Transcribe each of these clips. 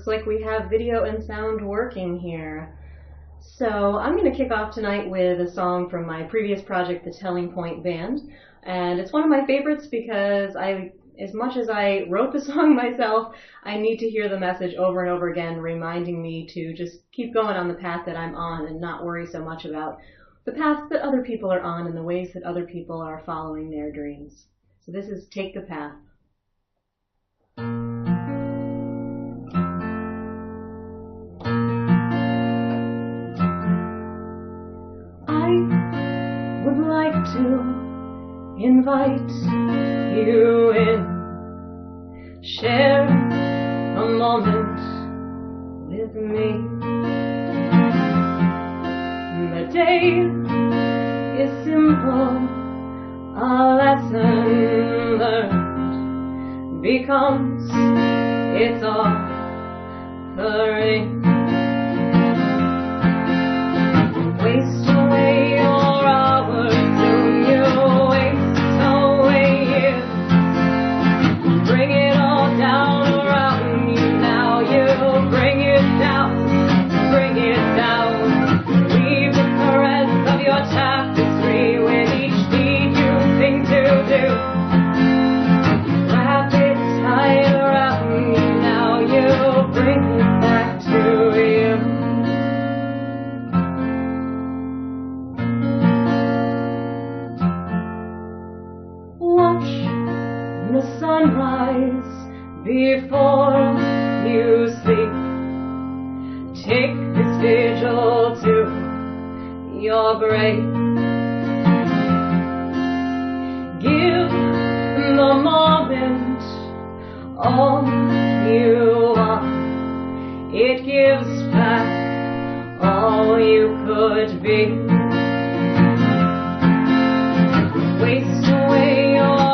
looks like we have video and sound working here. So I'm going to kick off tonight with a song from my previous project, the Telling Point Band. And it's one of my favorites because as much as I wrote the song myself, I need to hear the message over and over again, reminding me to just keep going on the path that I'm on and not worry so much about the path that other people are on and the ways that other people are following their dreams. So this is Take the Path. I would like to invite you in, share a moment with me. The day is simple, a lesson learned becomes its offering. Waste away your hours, soon you waste away years. Bring it all down around you now, you bring it down, bring it down. Leave the caress of your tapestry with each deed you think to do. Wrap it tight around you now, you bring it back to you. The sunrise before you sleep. Take this vigil to your grave. Give the moment all you are. It gives back all you could be. Waste away your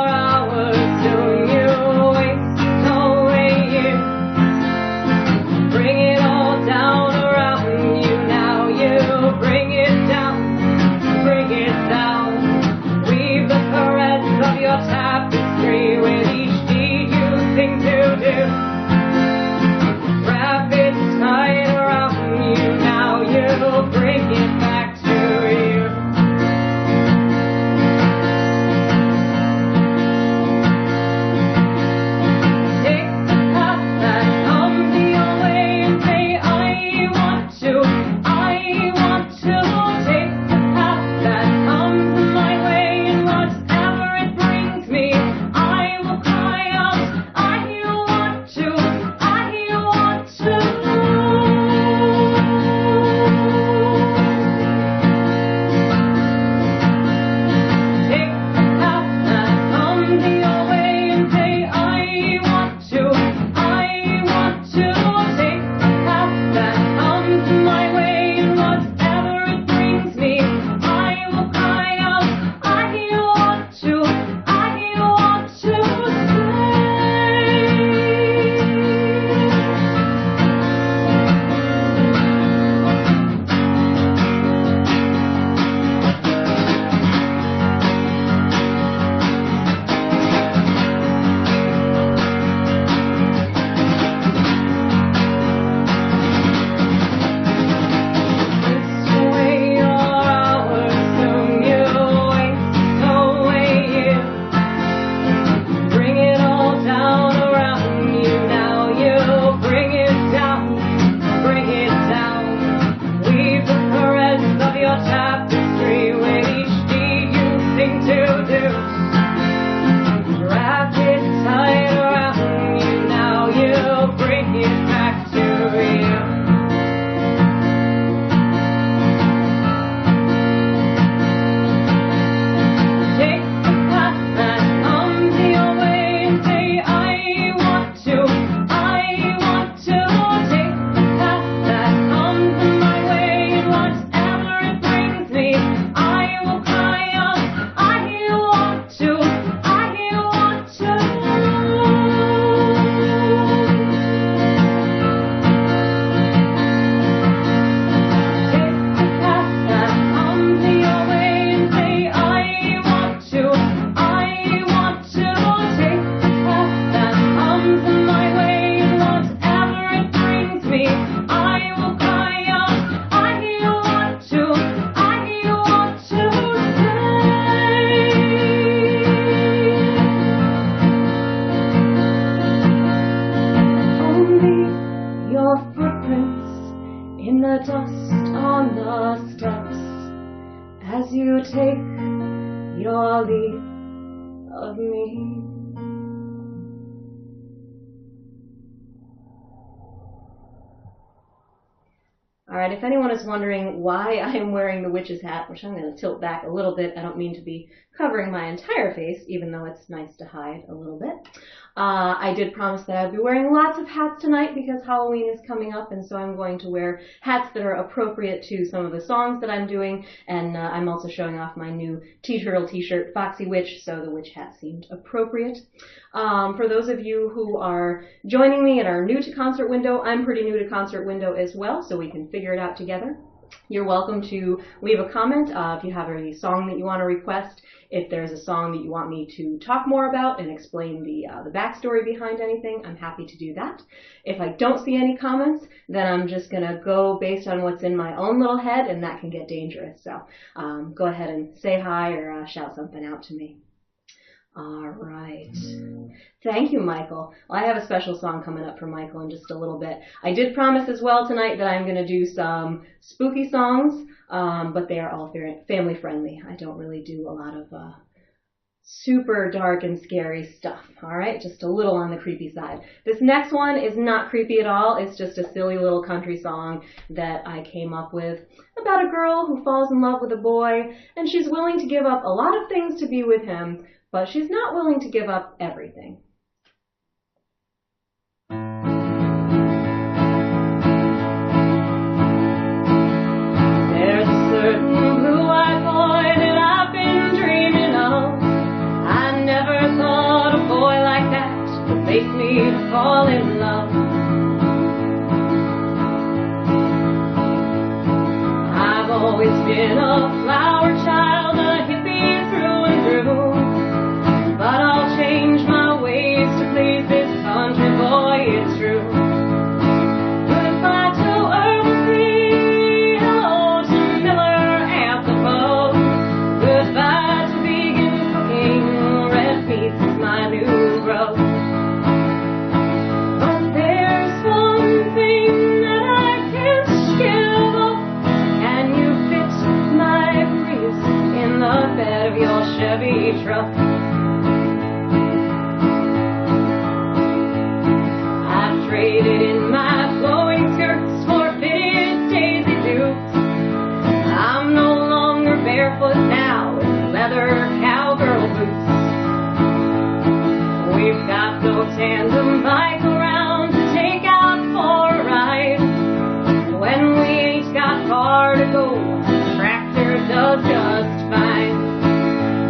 tapestry with each deed you think to do. Wrap it tight around you now, you'll bring it back to as you take your leave of me. Alright, if anyone is wondering why I am wearing the witch's hat, which I'm going to tilt back a little bit, I don't mean to be covering my entire face, even though it's nice to hide a little bit. I did promise that I'd be wearing lots of hats tonight because Halloween is coming up, and so I'm going to wear hats that are appropriate to some of the songs that I'm doing, and I'm also showing off my new Tea Turtle t-shirt, Foxy Witch, so the witch hat seemed appropriate. For those of you who are joining me and are new to Concert Window, I'm pretty new to Concert Window as well, so we can figure it out together. You're welcome to leave a comment if you have a song that you want to request. If there's a song that you want me to talk more about and explain the backstory behind anything, I'm happy to do that. If I don't see any comments, then I'm just going to go based on what's in my own little head, and that can get dangerous. So go ahead and say hi or shout something out to me. All right. Thank you, Michael. Well, I have a special song coming up for Michael in just a little bit. I did promise as well tonight that I'm going to do some spooky songs, but they are all family friendly. I don't really do a lot of super dark and scary stuff. All right, just a little on the creepy side. This next one is not creepy at all. It's just a silly little country song that I came up with about a girl who falls in love with a boy, and she's willing to give up a lot of things to be with him, but she's not willing to give up everything. There's a certain blue-eyed boy that I've been dreaming of. I never thought a boy like that would make me fall in love. I've always been a flower child, a hippie through and through. But I'll change my ways to please this country boy, it's true. Goodbye to Earlsby, hello to Miller at the pub. Goodbye to vegan cooking, red meat's my new rub. But there's one thing that I can't give up. Can you fit my Prius in the bed of your Chevy truck? Traded in my flowing skirts for fitted daisy dukes. I'm no longer barefoot now in leather cowgirl boots. We've got no tandem bike around to take out for a ride. When we ain't got far to go, the tractor does just fine.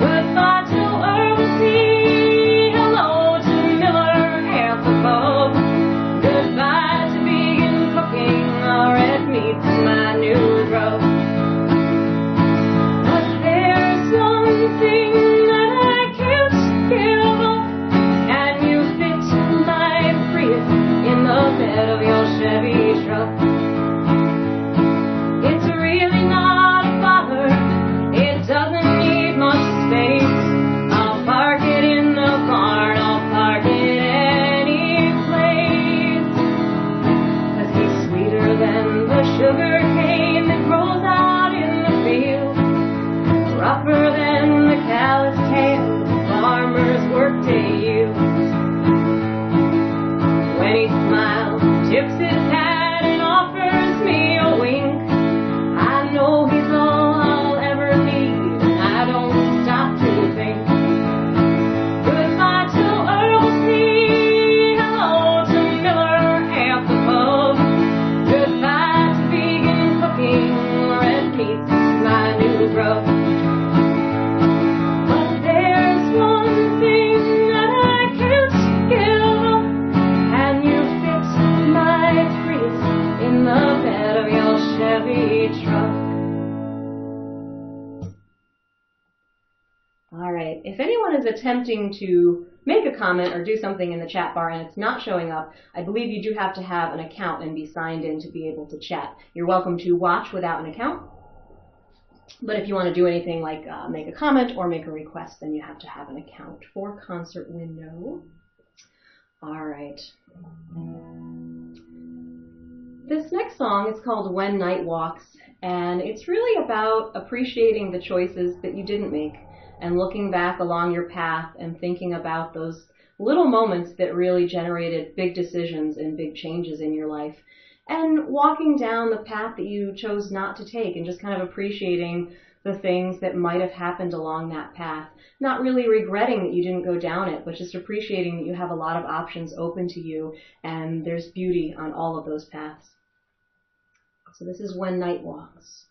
Goodbye to Earlsby, hello to Miller at the pub. Goodbye to vegan cooking, red meat's my new grub. But there's one thing that I can't give up. Can you fit my Prius in the bed of your Chevy truck? It's really not a bother, it doesn't need much space. I'll park it in the barn, I'll park it any place. 'Cause he's sweeter than the sugar cane that grows out in the field, rougher than the callous tail the farmer's workday yields. When he smiles, tips his hat and offers me a wink, I know he's all I'll ever need, and I don't stop to think. Goodbye to Earlsby, hello to Miller at the pub. Goodbye to vegan cooking, red meat's my new grub. But there's one thing that I can't give up. Can you fit my Prius in the bed of your Chevy truck? Alright, if anyone is attempting to make a comment or do something in the chat bar and it's not showing up, I believe you do have to have an account and be signed in to be able to chat. You're welcome to watch without an account, but if you want to do anything like make a comment or make a request, then you have to have an account for Concert Window. Alright. This next song is called When Night Walks, and it's really about appreciating the choices that you didn't make and looking back along your path and thinking about those little moments that really generated big decisions and big changes in your life, and walking down the path that you chose not to take and just kind of appreciating the things that might have happened along that path. Not really regretting that you didn't go down it, but just appreciating that you have a lot of options open to you and there's beauty on all of those paths. So this is When Night Walks.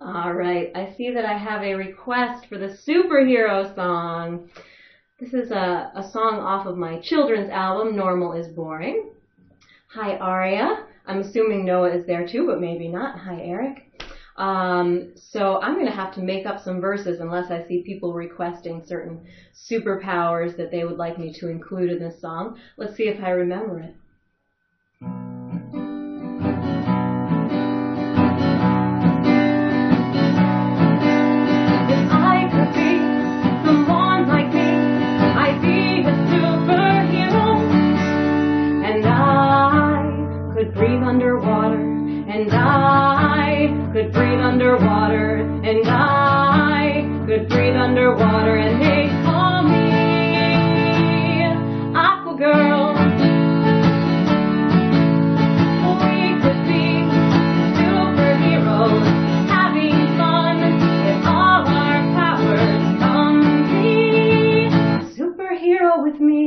All right, I see that I have a request for the superhero song. This is a song off of my children's album, Normal is Boring. Hi, Aria. I'm assuming Noah is there too, but maybe not. Hi, Eric. So I'm going to have to make up some verses unless I see people requesting certain superpowers that they would like me to include in this song. Let's see if I remember it. If I could be someone like me, I'd be a superhero. And I could breathe underwater. And I could breathe underwater, and I could breathe underwater, and they call me Aqua Girl. We could be superheroes, having fun with all our powers. Come be a superhero with me.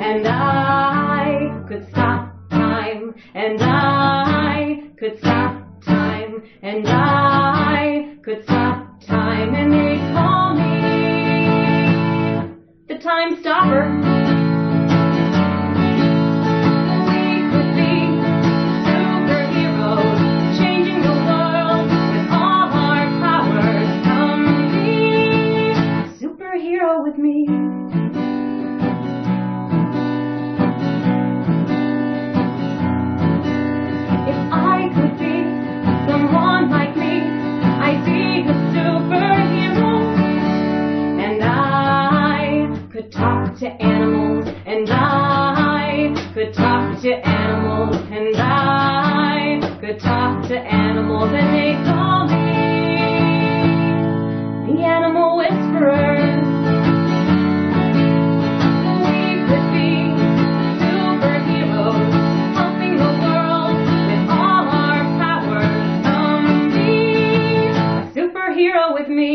And I could stop time, and I could stop time, and they call me the Time Stopper. We could be superheroes, changing the world with all our powers. Come be a superhero with me. To animals, and I could talk to animals, and I could talk to animals, and they call me the Animal Whisperers. We could be superheroes, helping the world with all our powers. Come be a superhero with me.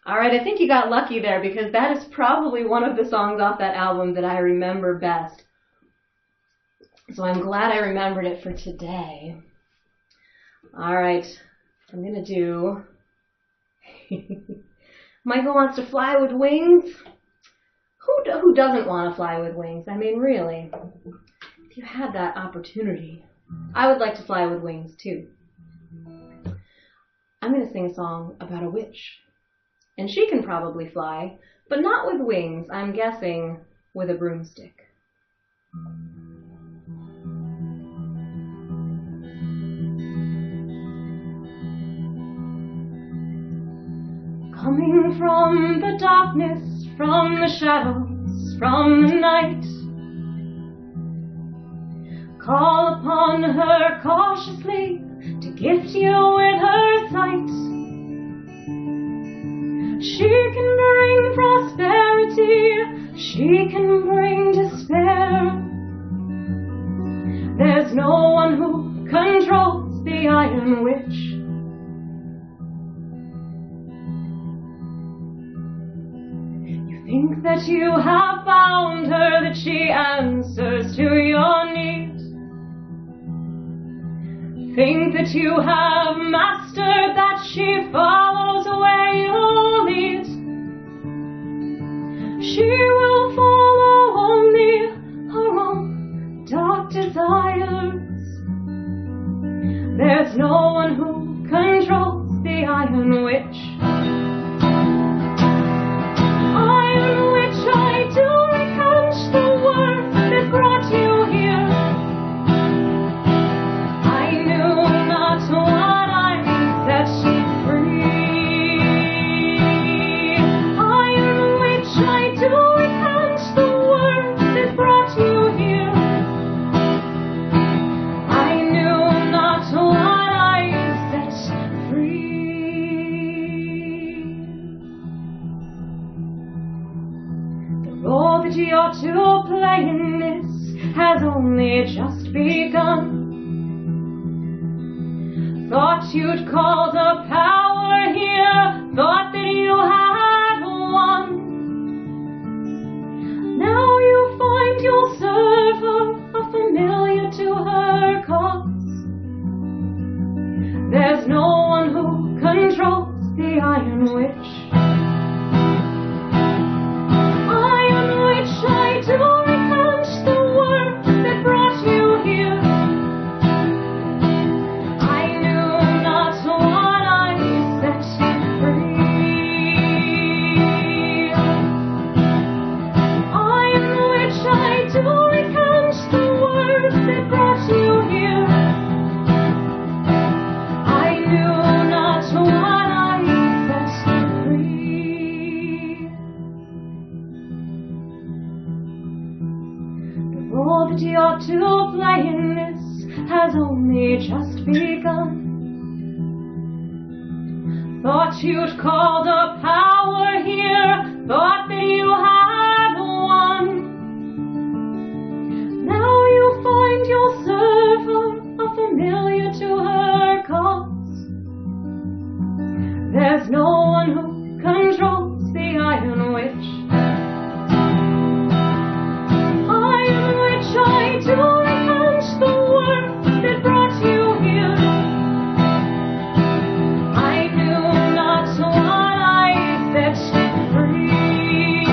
Alright, I think you got lucky there because that is probably one of the songs off that album that I remember best. So I'm glad I remembered it for today. Alright, I'm going to do Michael Wants to Fly with Wings. Who doesn't want to fly with wings? I mean, really, if you had that opportunity, I would like to fly with wings too. I'm going to sing a song about a witch. And she can probably fly, but not with wings, I'm guessing with a broomstick. Coming from the darkness, from the shadows, from the night, call upon her cautiously to gift you with her sight. She can bring prosperity, she can bring despair. There's no one who controls the Iron Witch. You think that you have found her, that she answers to your needs. Think that you have mastered, that she follows where you lead. She will follow only her own dark desires. There's no one who controls the Iron Witch. Iron Witch, I do recount the words that brought you here. I knew not what I set you free. Iron Witch, I do recount the words that brought you here. I knew not what I set free. The role that you're to play in this has only just begun. Thought you'd called a power here, thought that you had won. has only just begun. Thought you'd call the power here, thought that you had won. Now you find you'll serve her, a familiar to her cause. There's no one who controls the Iron Witch. Iron Witch, I do recount the work that brought you here. I knew not what I set free.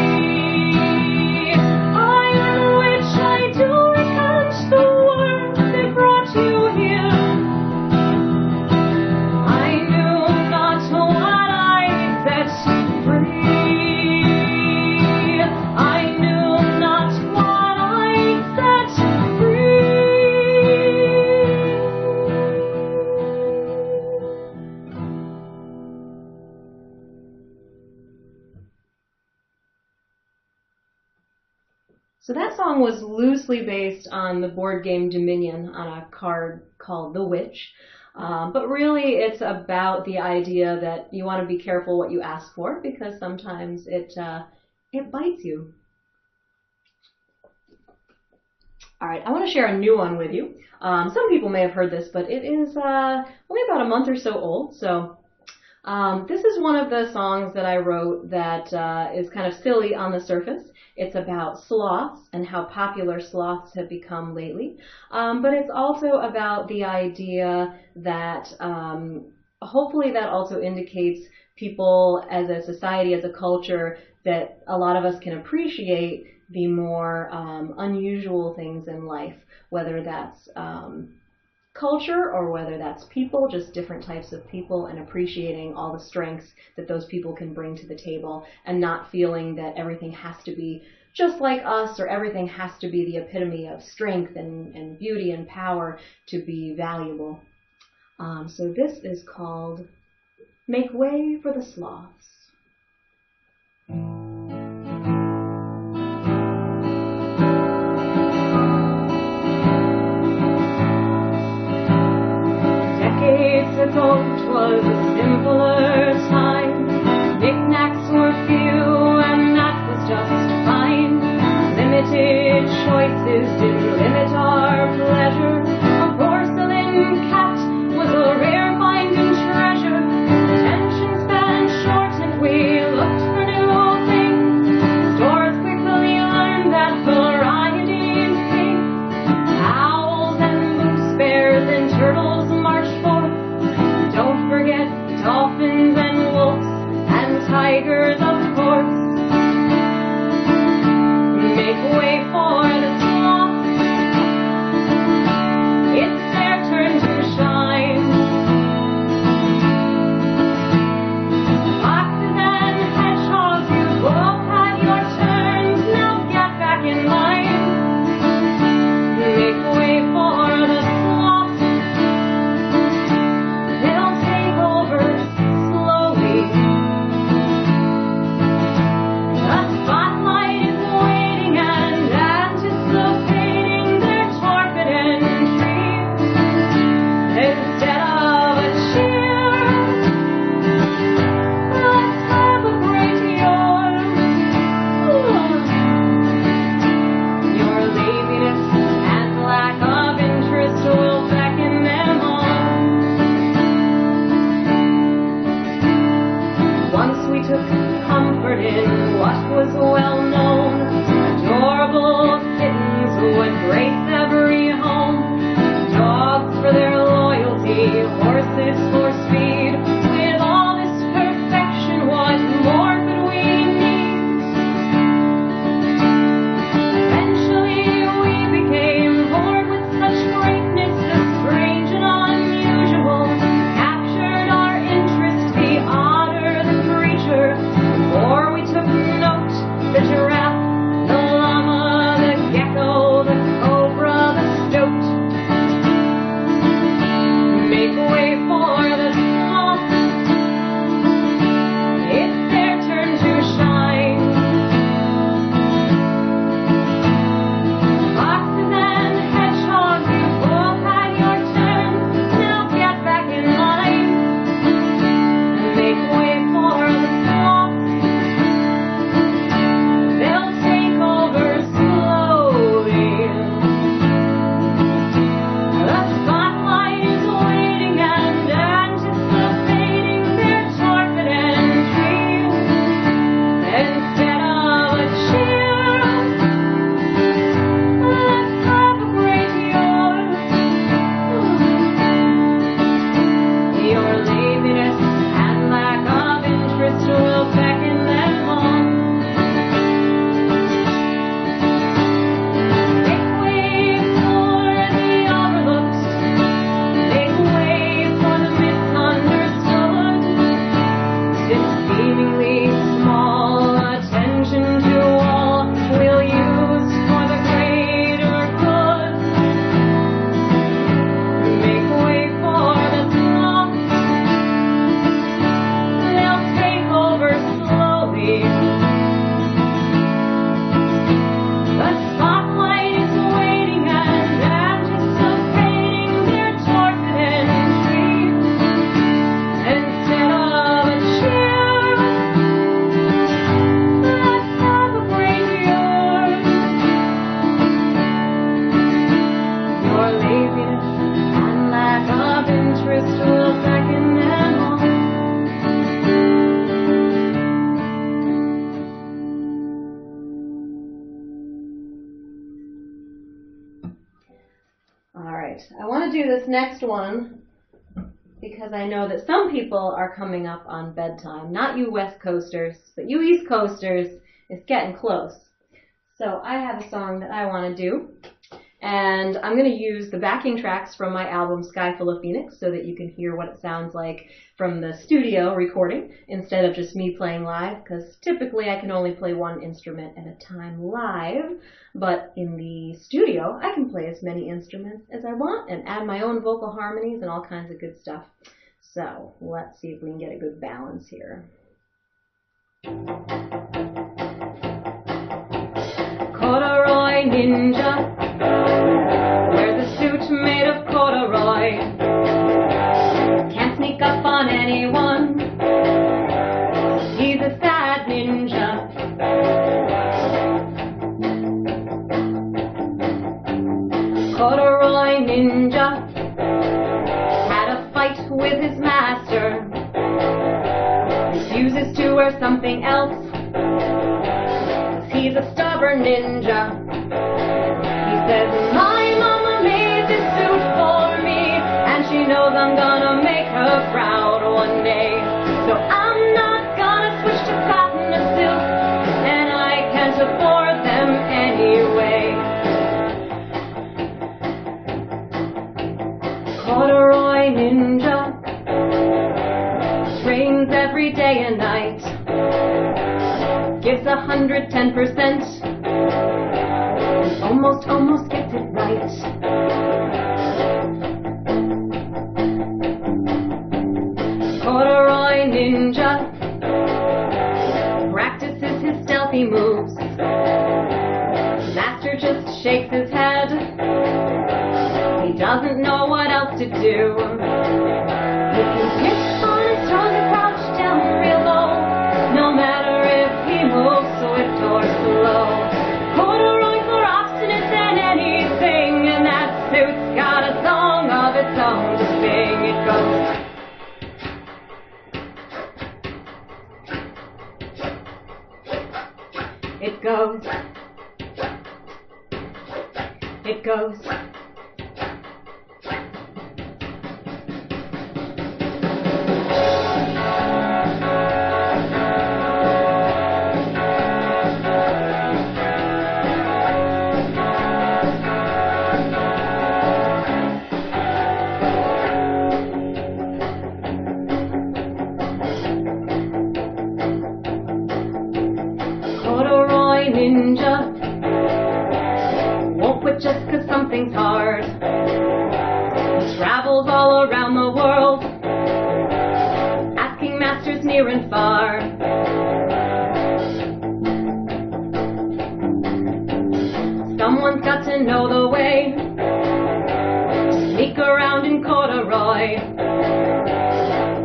Iron Witch, I do recount the work that brought you here. I knew not what I set free. I knew not what I set free. So that song was loosely based on the board game Dominion on a card called The Witch. But really it's about the idea that you want to be careful what you ask for, because sometimes it bites you. Alright, I want to share a new one with you. Some people may have heard this, but it is only about a month or so old. So this is one of the songs that I wrote that is kind of silly on the surface. It's about sloths and how popular sloths have become lately. But it's also about the idea that hopefully that also indicates people as a society, as a culture, that a lot of us can appreciate the more unusual things in life, whether that's culture or whether that's people, just different types of people, and appreciating all the strengths that those people can bring to the table, and not feeling that everything has to be just like us or everything has to be the epitome of strength and beauty and power to be valuable. So this is called Make Way for the Sloths. Decades ago, 'twas a simpler time. Knickknacks were few, and that was just fine. Limited choices didn't limit our pleasure. A porcelain cat was a rare find and treasure. Attention span shortened, we looked for new things. Stores quickly learned that variety is king. Owls and moose, bears and turtles marched forth. Don't forget dolphins want to do this next one because I know that some people are coming up on bedtime. Not you West Coasters, but you East Coasters, it's getting close. So I have a song that I want to do, and I'm going to use the backing tracks from my album Sky Full of Phoenix so that you can hear what it sounds like from the studio recording instead of just me playing live, because typically I can only play one instrument at a time live, but in the studio I can play as many instruments as I want and add my own vocal harmonies and all kinds of good stuff. So let's see if we can get a good balance here. Corduroy ninja wears a suit made of corduroy. Can't sneak up on anyone. He's a sad ninja. Corduroy ninja had a fight with his master. Refuses to wear something else. He's a stubborn ninja. He says, my mama made this suit for me, and she knows I'm gonna make her proud one day. So I'm not gonna switch to cotton or silk, and I can't afford them anyway. Corduroy ninja trains every day and night. Gives 110%, almost gets it right. Corduroy ninja practices his stealthy moves. Master just shakes his head. He doesn't know what else to do. He can tip on his toes and crouch down real low, no matter if he moves swift or slow. Corduroys are obstinate than anything, and that suit's got a song of its own to sing. It goes. It goes. Ninja won't quit just 'cause something's hard. He travels all around the world, asking masters near and far. Someone's got to know the way to sneak around in corduroy.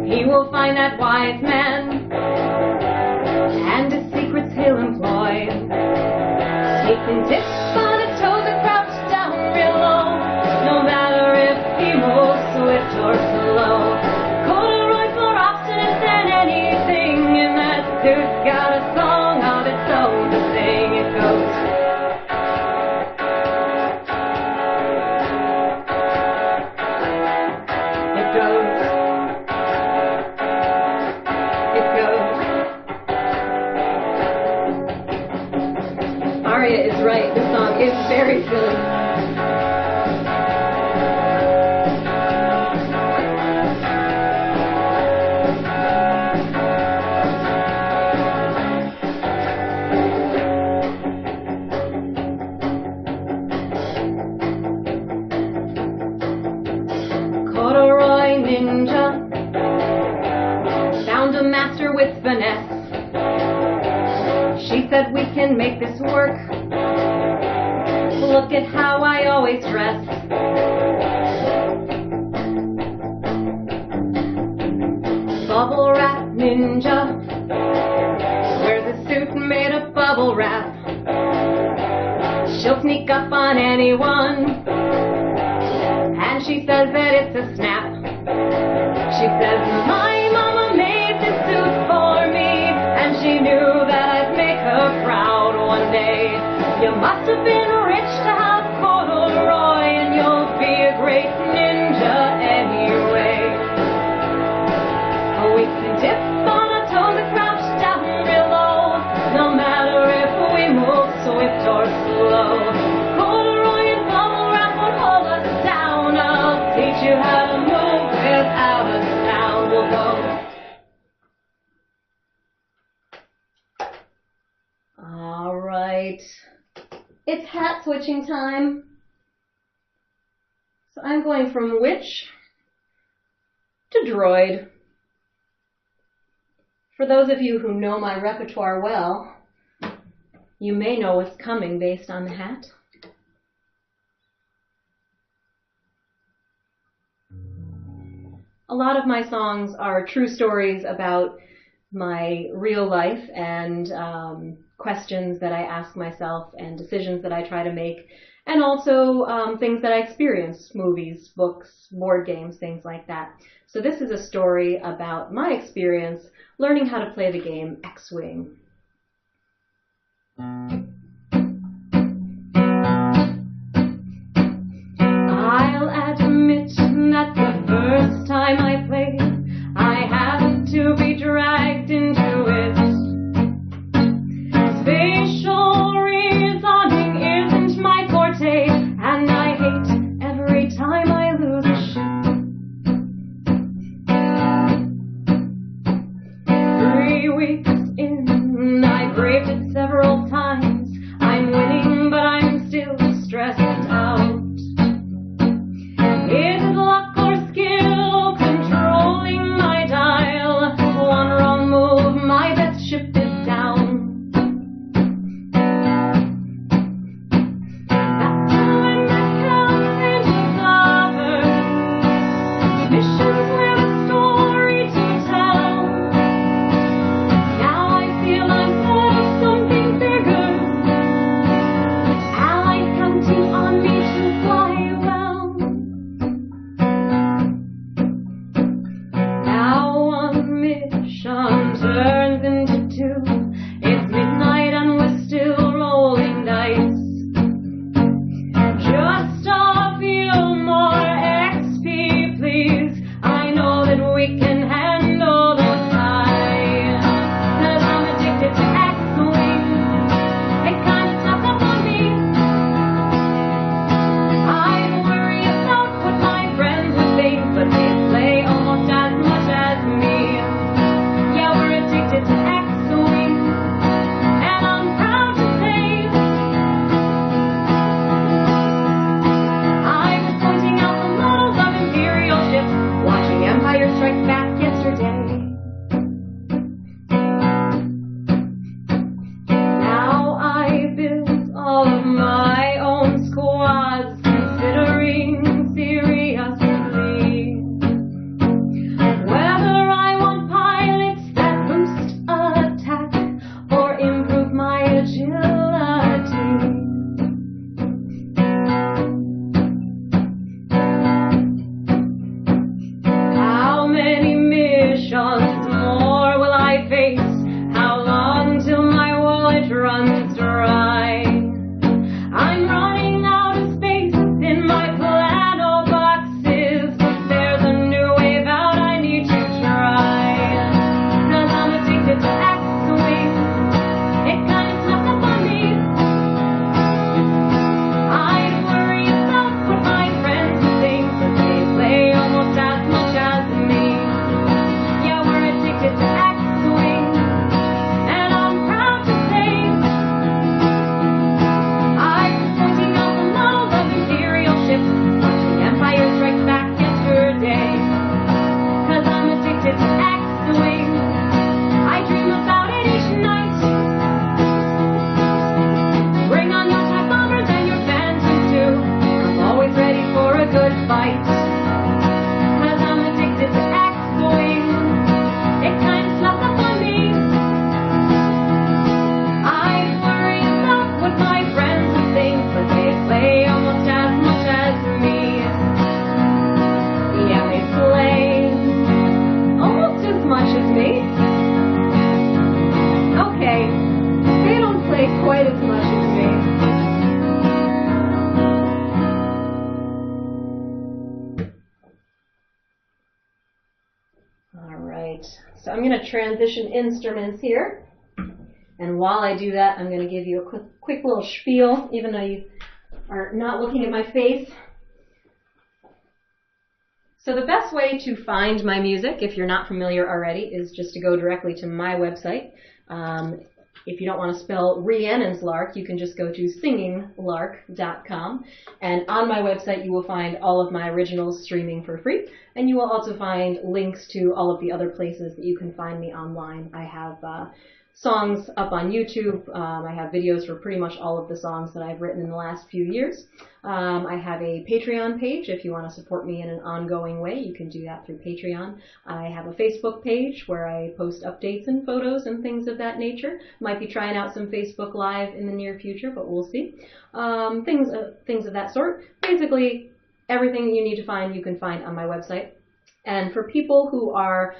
He will find that wise man, and his secrets he'll employ. He can dip on his toes and crouch down real low, no matter if he moves swift or slow. Corduroy's more obstinate than anything, and that suit's got a song of its own to sing. It goes. It goes. It goes. Aria is right. This song is very silly. Corduroy ninja found a master with finesse. She said, we can make this work. Look at how I always dress. Bubble wrap ninja wears a suit made of bubble wrap. She'll sneak up on anyone, and she says that it's a snap. She says, my mama made this suit for me, and she knew that I'd make her proud one day. You must have been rich to have corduroy, and you'll be a great ninja. you how to move without a sound. We'll go. All right. It's hat switching time. So I'm going from witch to droid. For those of you who know my repertoire well, you may know what's coming based on the hat. A lot of my songs are true stories about my real life and questions that I ask myself and decisions that I try to make, and also things that I experience, movies, books, board games, things like that. So this is a story about my experience learning how to play the game XWing. I'll admit that the first time I played, I had to be dragged into it. Spatial reasoning isn't my forte, and I hate every time I lose a ship. 3 weeks in, I braved it several times. I'm winning, but I'm still stressed out. Is it luck or skill controlling my dial? One wrong move, my best ship is down. That's when the campaign discovers missions with a story to tell. Now I feel I'm part of something bigger. Allies counting on me to fly well. Now one mission turns into 2. It's midnight and we're still rolling dice. Just a few more XP, please. I know that we can handle those highs. 'Cause I'm addicted to XWing. It kinda snuck up on me. I worry about what my friends would think, but they play almost as much as me. Yeah, we're addicted to XWing, and I'm proud to say I was pointing out the models of Imperial ships, watching Empire Strike Back yesterday. Now I build all of my own squads, considering seriously whether I want pilots that boost attack or improve my agility. How many missions more will I face? How long till my wallet runs dry? I'm running out of space in my plano boxes. There's a new wave out I need to try. 'Cause I'm addicted to XWing. It kinda snuck up on me. I worry about what my friends would think, but they play almost as much as me. Yeah, we're addicted to XWing, and I'm proud to say I was pointing out the models of Imperial ships, watching Empire Strike Back yesterday. 'Cause I'm addicted to XWing. I dream about it each night. Bring on your TIE bombers and your Phantom too. I'm always ready for a good fight. 'Cause I'm addicted to XWing. It kinda snuck up on me. I worry about what my friends would think, but they play almost as much as me. Yeah, they play almost as much as me. Okay, they don't play quite as much as me. All right, so I'm going to transition instruments here. And while I do that, I'm going to give you a quick little spiel, even though you are not looking at my face. So the best way to find my music, if you're not familiar already, is just to go directly to my website. If you don't want to spell Rhiannon's Lark, you can just go to singinglark.com. And on my website, you will find all of my originals streaming for free. And you will also find links to all of the other places that you can find me online. I have songs up on YouTube. I have videos for pretty much all of the songs that I've written in the last few years. I have a Patreon page. If you want to support me in an ongoing way, you can do that through Patreon. I have a Facebook page where I post updates and photos and things of that nature. Might be trying out some Facebook Live in the near future, but we'll see. Things of that sort. Basically, everything you need to find, you can find on my website. And for people who are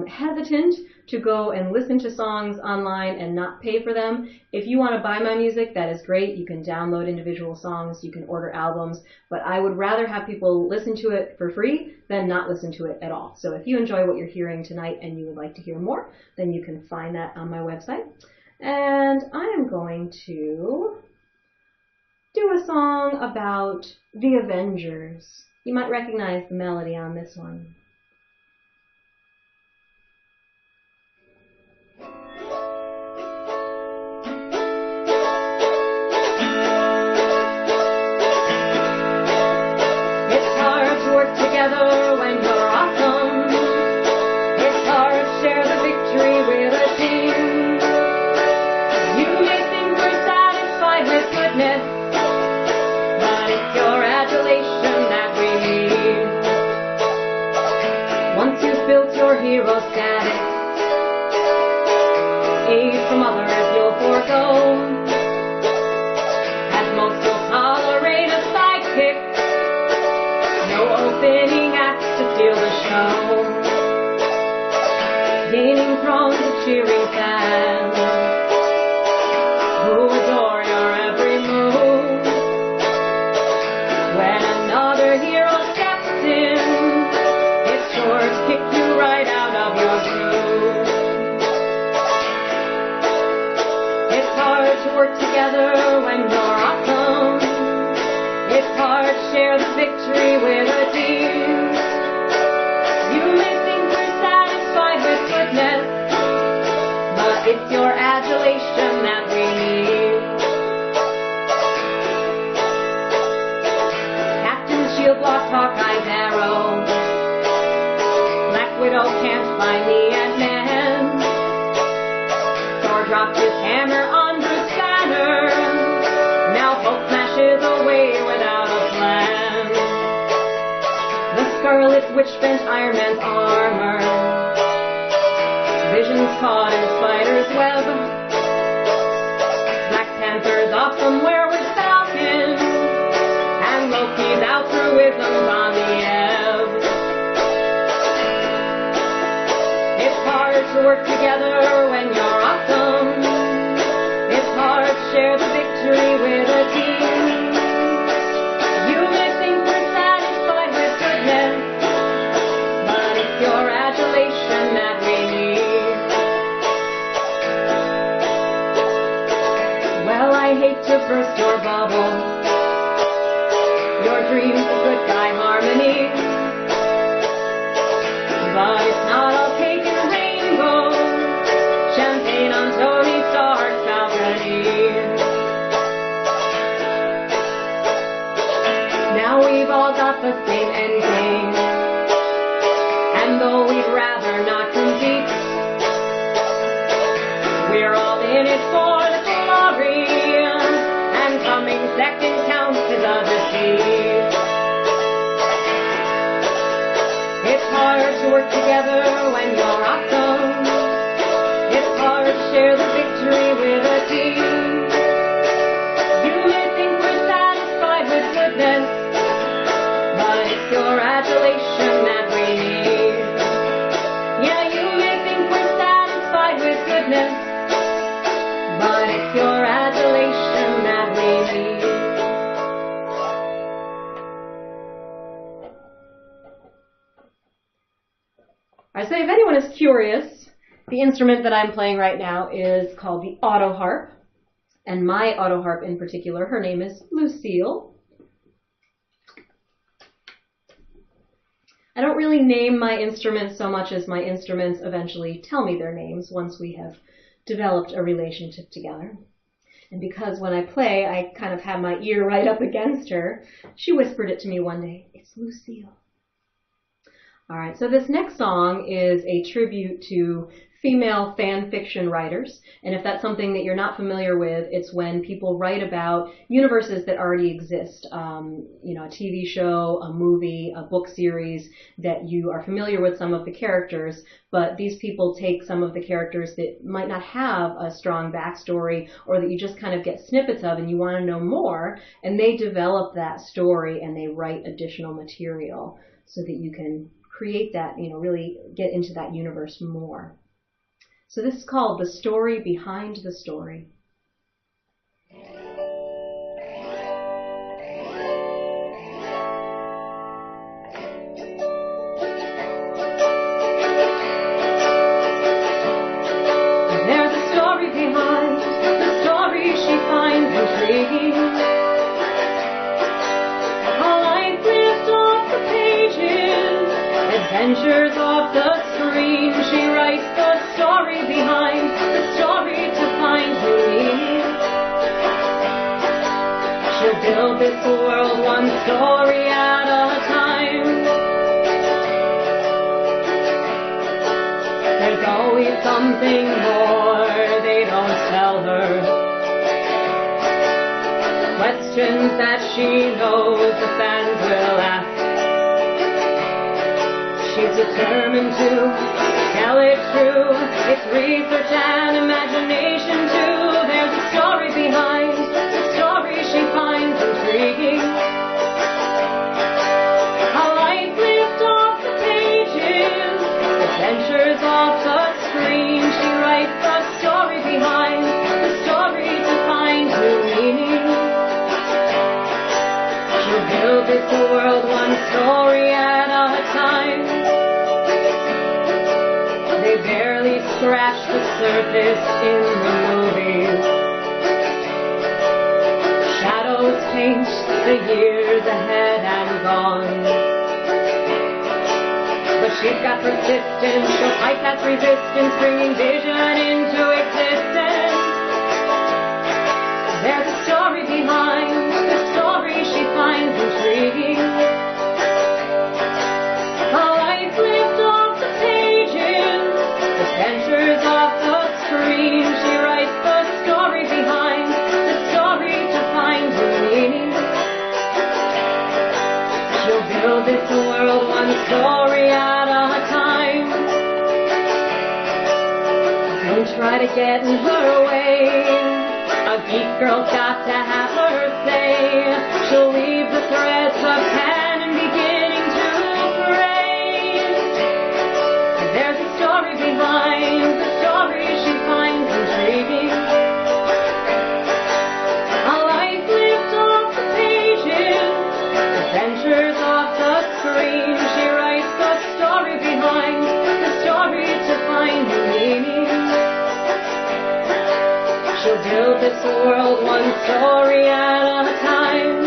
hesitant to go and listen to songs online and not pay for them, if you want to buy my music, that is great. You can download individual songs, you can order albums, but I would rather have people listen to it for free than not listen to it at all. So if you enjoy what you're hearing tonight and you would like to hear more, then you can find that on my website. And I am going to do a song about the Avengers. You might recognize the melody on this one. It's hard to work together when you're awesome. It's hard to share the victory with a team. You may think we're satisfied with goodness, but it's your adulation that we need. Once you've built your hero status, aid from others you'll forego. At most you'll tolerate a sidekick, no opening acts to steal the show. Gaining thrones of cheering fans who adore your every move. When another hero steps in, it's sure to kick you right out of your groove. It's hard to work together when you're awesome. It's hard to share the victory with a team. You may think we're satisfied with goodness, but it's your adulation that we need. Shield blocked Hawkeye's arrow. Black Widow can't find the Ant-Man. Thor dropped his hammer on Bruce Banner. Now Hulk smashes away without a plan. The Scarlet Witch bent Iron Man's armor. Vision's caught in Spider's web. Black Panther's off somewhere with Falcon. Loki's out through wisdoms on the ebb. It's hard to work together when you're awesome. It's hard to share the victory with a team. You may think we're satisfied with goodness, but it's your adulation that we need. Well, I hate to burst your bubble. Your dreams of good guy harmony, but it's not all cake and rainbow, champagne on Tony Stark's balcony. Now we've all got the same ending, and though we'd rather not compete, we're all in it for the glory, and coming second counts as a defeat. It's hard to work together when you're awesome. It's hard to share the victory with a team. You may think we're satisfied with goodness, but it's your adulation that we need. Yeah, you may think we're satisfied with goodness, but it's your adulation that we need. I say, if anyone is curious, the instrument that I'm playing right now is called the auto harp, and my auto harp in particular, her name is Lucille. I don't really name my instruments so much as my instruments eventually tell me their names once we have developed a relationship together. And because when I play, I kind of have my ear right up against her, she whispered it to me one day, "It's Lucille." All right, so this next song is a tribute to female fan fiction writers. And if that's something that you're not familiar with, it's when people write about universes that already exist. You know, a TV show, a movie, a book series that you are familiar with some of the characters, but these people take some of the characters that might not have a strong backstory or that you just kind of get snippets of and you want to know more, and they develop that story and they write additional material so that you can create that, you know, really get into that universe more. So this is called The Story Behind the Story. There's a story behind the story she finds intriguing. A life lived off the pages, adventures off the screen. She writes the story behind the story to find new meaning. She'll build this world one story at a time. There's always something more they don't tell her. Questions that she knows the fans will ask. She's determined to tell it true. It's research and imagination too. There's a story behind the story she finds intriguing. A life lived off the pages, adventures off the screen. She writes the story behind the story to find new meaning. She'll build this world one story at a time. They barely scratch the surface in the movies. Shadows paint the years ahead and gone. But she's got persistence, she'll fight that resistance, bringing vision into existence. There's a story behind the story she finds intriguing. A life lived off the pages, adventures off the screen. She writes the story behind the story to find new meaning. She'll build this world one story at a time. Don't try to get in her way. A geek girl's got to have her say. She'll weave the threads of canon beginning to fray. There's a story behind the story she finds intriguing. A life lived off the pages, adventures off the screen. She writes the story behind the story to find new meaning. She'll build this world one story at a time.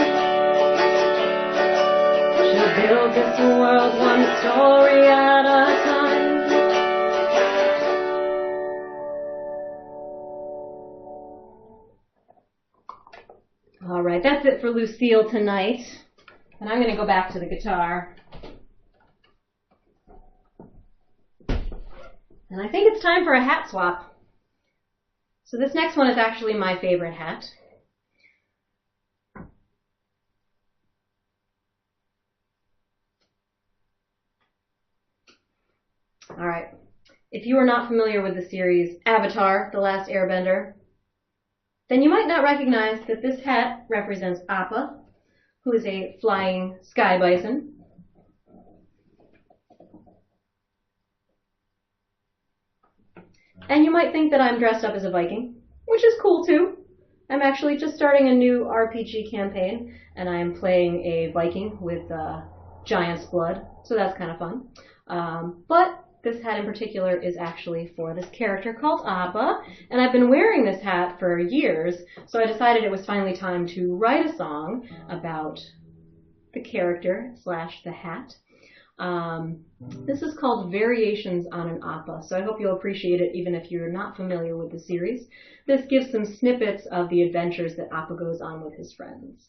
She'll build this world one story at a time. All right, that's it for Lucille tonight. And I'm going to go back to the guitar. And I think it's time for a hat swap. So this next one is actually my favorite hat. All right. If you are not familiar with the series Avatar: The Last Airbender, then you might not recognize that this hat represents Appa, who is a flying sky bison. And you might think that I'm dressed up as a Viking, which is cool too. I'm actually just starting a new RPG campaign, and I am playing a Viking with giant's blood, so that's kind of fun. But this hat in particular is actually for this character called Appa, and I've been wearing this hat for years, so I decided it was finally time to write a song about the character / the hat. This is called Variations on an Appa, so I hope you'll appreciate it even if you're not familiar with the series. This gives some snippets of the adventures that Appa goes on with his friends.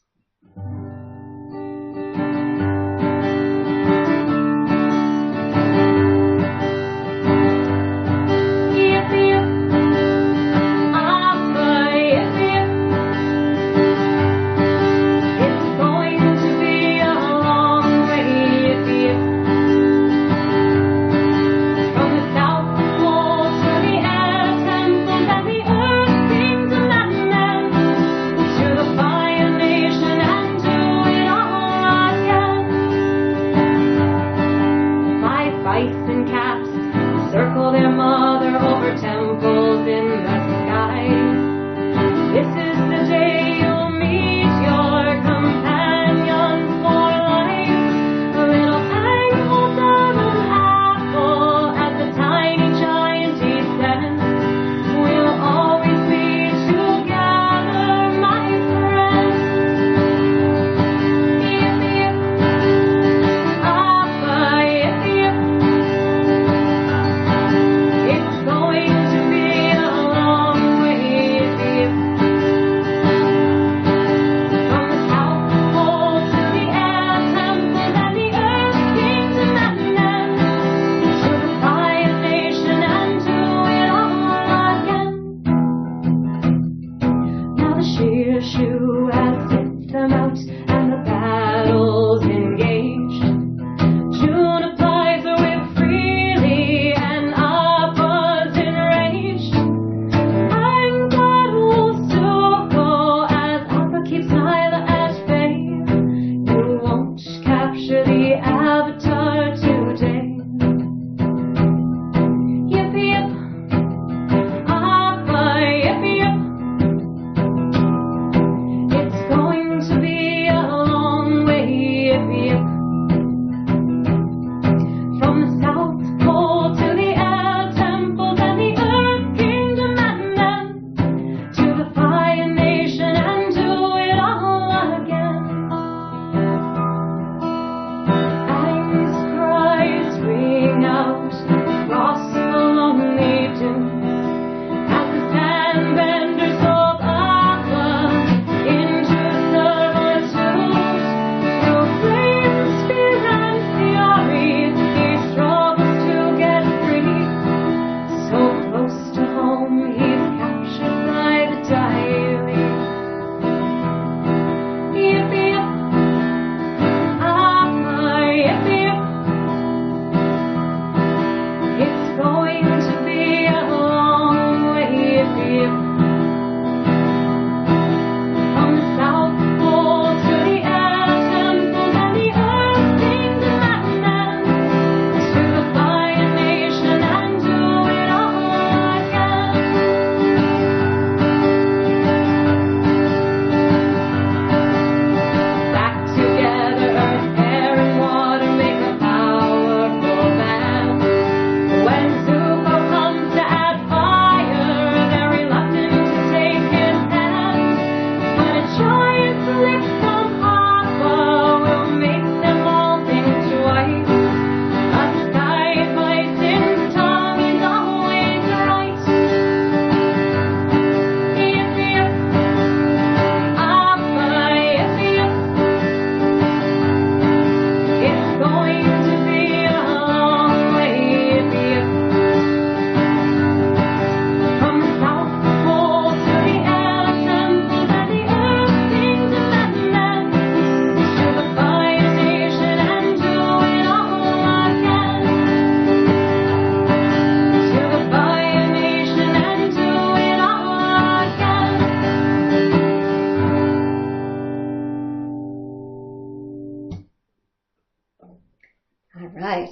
All right.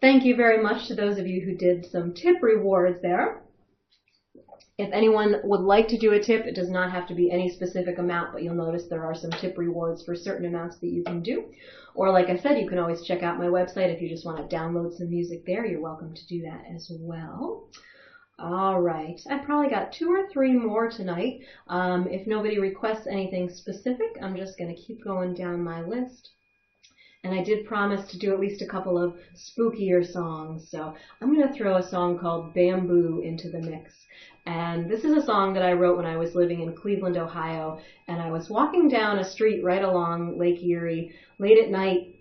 Thank you very much to those of you who did some tip rewards there. If anyone would like to do a tip, it does not have to be any specific amount, but you'll notice there are some tip rewards for certain amounts that you can do. Or like I said, you can always check out my website if you just want to download some music there. You're welcome to do that as well. All right, I probably got 2 or 3 more tonight. If nobody requests anything specific, I'm just going to keep going down my list. And I did promise to do at least a couple of spookier songs, so I'm going to throw a song called Bamboo into the mix. And this is a song that I wrote when I was living in Cleveland, Ohio, and I was walking down a street right along Lake Erie late at night,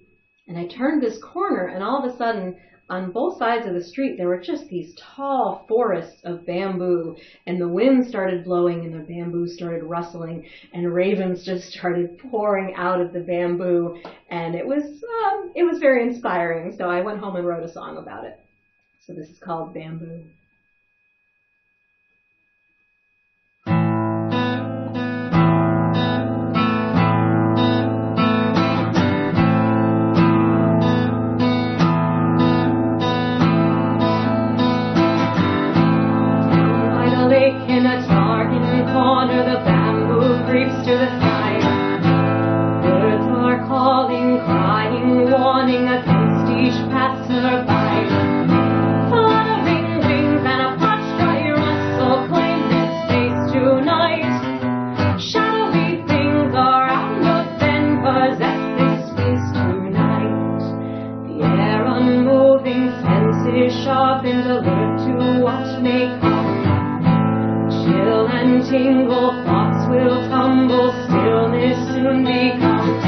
and I turned this corner, and all of a sudden, on both sides of the street, there were just these tall forests of bamboo, and the wind started blowing, and the bamboo started rustling, and ravens just started pouring out of the bamboo, and it was very inspiring. So I went home and wrote a song about it. So this is called Bamboo. In a darkened corner, the bamboo creeps to the sky. Birds are calling, crying, warning against each passerby. Fluttering wings and a parched dry rustle claim this space tonight. Shadowy things around the bend possess this space tonight. The air unmoving, senses sharpened, alert to what may come. Chill and tingle, thoughts will tumble, stillness soon becomes.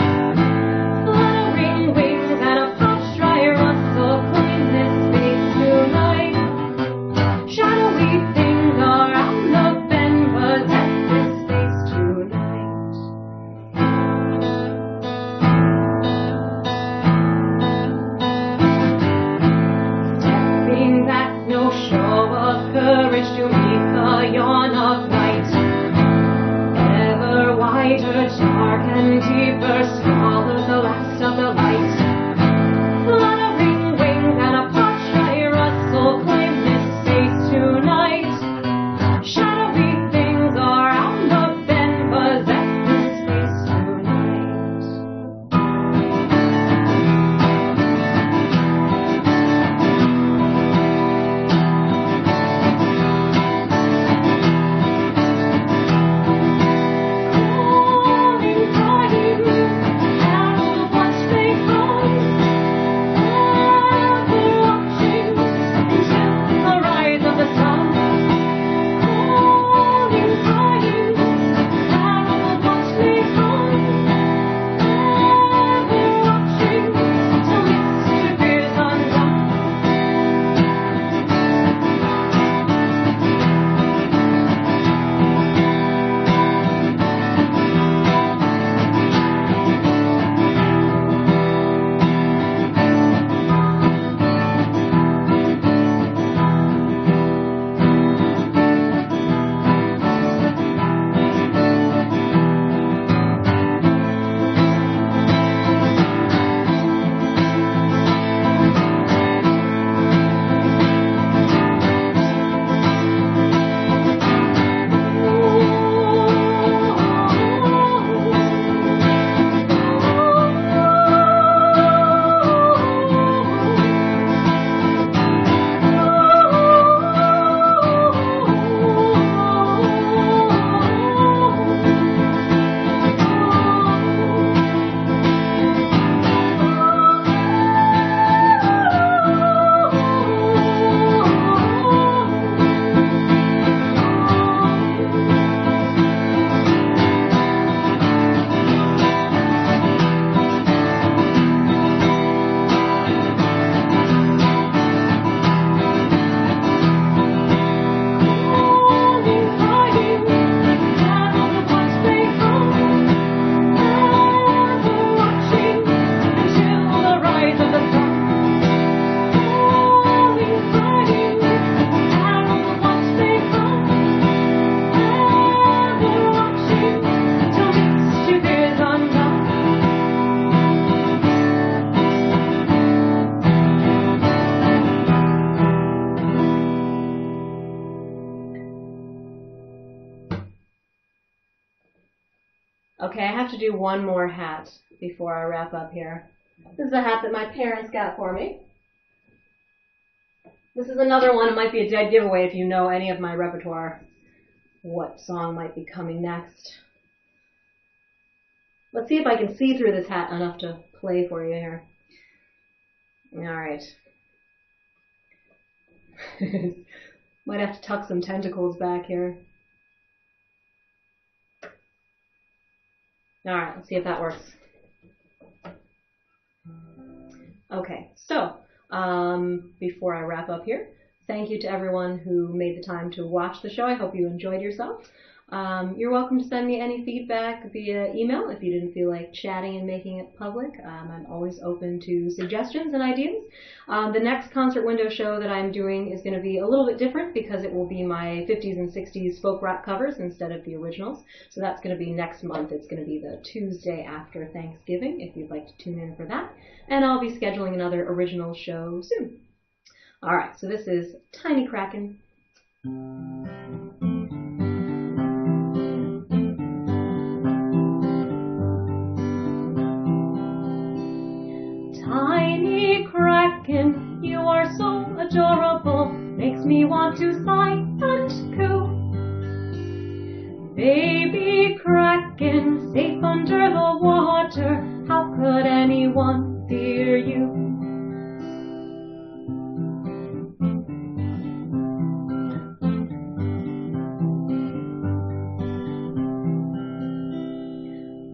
Fluttering wings and a parched dry rustle claim this space tonight. Shadowy things around the bend possess this space tonight. Stepping back, no show of courage to meet the yawn of night. Ever wider, dark and deeper, swallows the last of the light. Fluttering wings and a parched dry rustle claim this space tonight. Shadowy things around the bend possess this space tonight. Okay, I have to do one more hat before I wrap up here. This is a hat that my parents got for me. This is another one. It might be a dead giveaway if you know any of my repertoire. What song might be coming next? Let's see if I can see through this hat enough to play for you here. Alright. Might have to tuck some tentacles back here. Alright, let's see if that works. Okay, so before I wrap up here, thank you to everyone who made the time to watch the show. I hope you enjoyed yourself. You're welcome to send me any feedback via email if you didn't feel like chatting and making it public. I'm always open to suggestions and ideas. The next concert window show that I'm doing is going to be a little bit different because it will be my 50s and 60s folk rock covers instead of the originals. So that's going to be next month. It's going to be the Tuesday after Thanksgiving if you'd like to tune in for that. And I'll be scheduling another original show soon. Alright, so this is Tiny Kraken. Tiny Kraken, you are so adorable, makes me want to sigh and coo. Baby Kraken, safe under the water, how could anyone fear you?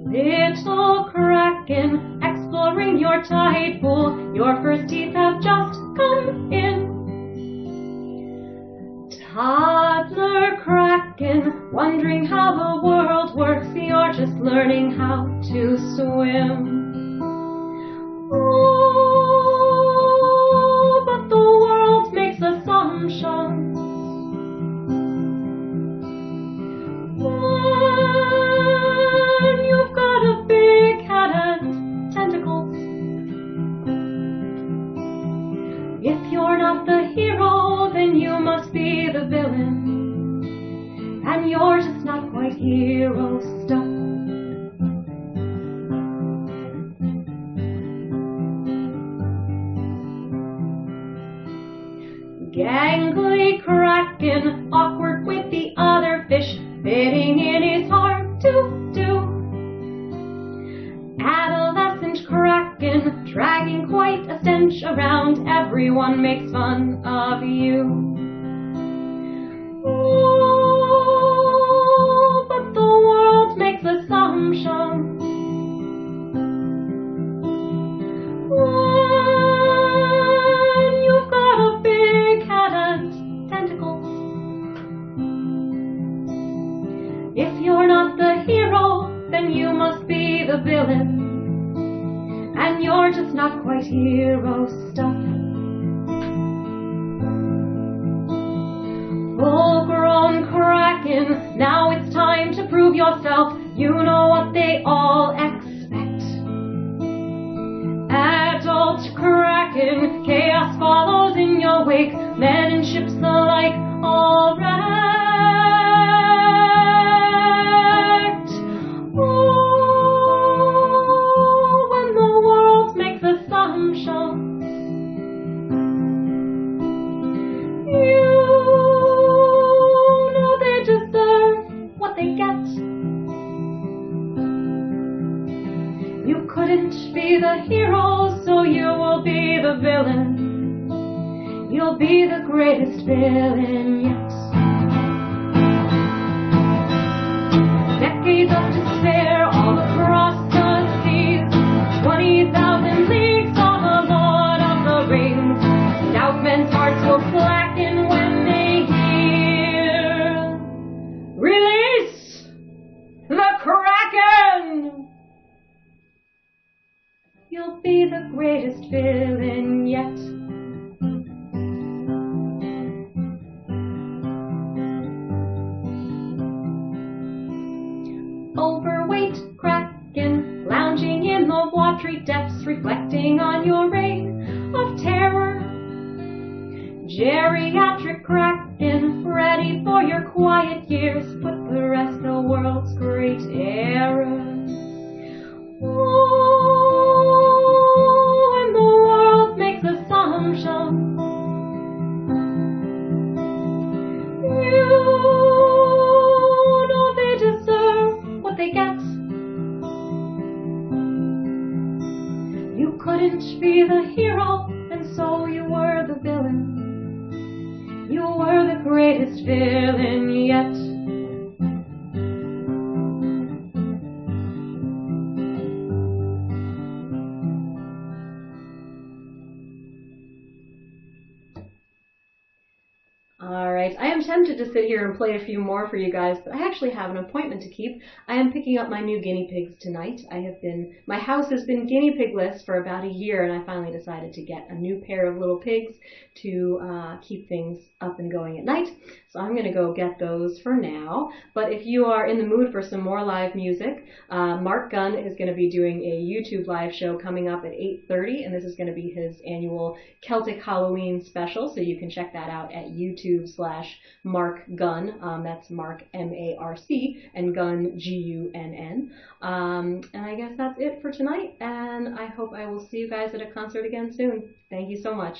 Little Kraken, exploring your tide pool, your first teeth have just come in. Toddler Kraken, wondering how the world works, you're just learning how to swim. Oh, but the world makes assumptions. When you've got a big head and tentacles. If you're not the hero, then you must be the villain. And you're just not quite hero stuff. Gangly Kraken, awkward with the other fish, fitting in is hard to do. Adolescent Kraken, dragging quite a stench around, everyone makes fun of you. Oh, but the world makes assumptions. When you've got a big head and tentacles. If you're not the hero, then you must be the villain. And you're just not quite hero stuff. Full-grown Kraken, now it's time to prove yourself. You know what they all expect. Adult Kraken, chaos follows in your wake. Men and ships alike all wrecked. Oh, when the world makes assumptions. You know they deserve what they get. You couldn't be the hero, so you will be the villain. You'll be the greatest villain yet. Decades of despair all across the seas, 20,000 leagues on the Lord of the Rings. Stout men's hearts will slacken when they hear, release the Kraken! You'll be the greatest villain yet. Overweight Kraken, lounging in the watery depths, reflecting on your reign of terror. Geriatric Kraken, ready for your quiet years, put the rest of the world's great error. Oh, and the world makes assumptions. You know they deserve what they get. couldn't be the hero, and so you were the villain. You were the greatest villain yet. Alright, I am tempted to sit here and play a few more for you guys, but I actually have an appointment to keep. I am picking up my new guinea pigs tonight. My house has been guinea pigless for about a year, and I finally decided to get a new pair of little pigs to keep things up and going at night. So I'm going to go get those for now. But if you are in the mood for some more live music, Mark Gunn is going to be doing a YouTube live show coming up at 8:30, and this is going to be his annual Celtic Halloween special, so you can check that out at YouTube/Mark Gunn. That's Mark M-A-R-C and Gunn G-U-N-N. And I guess that's it for tonight, and I hope I will see you guys at a concert again soon. Thank you so much.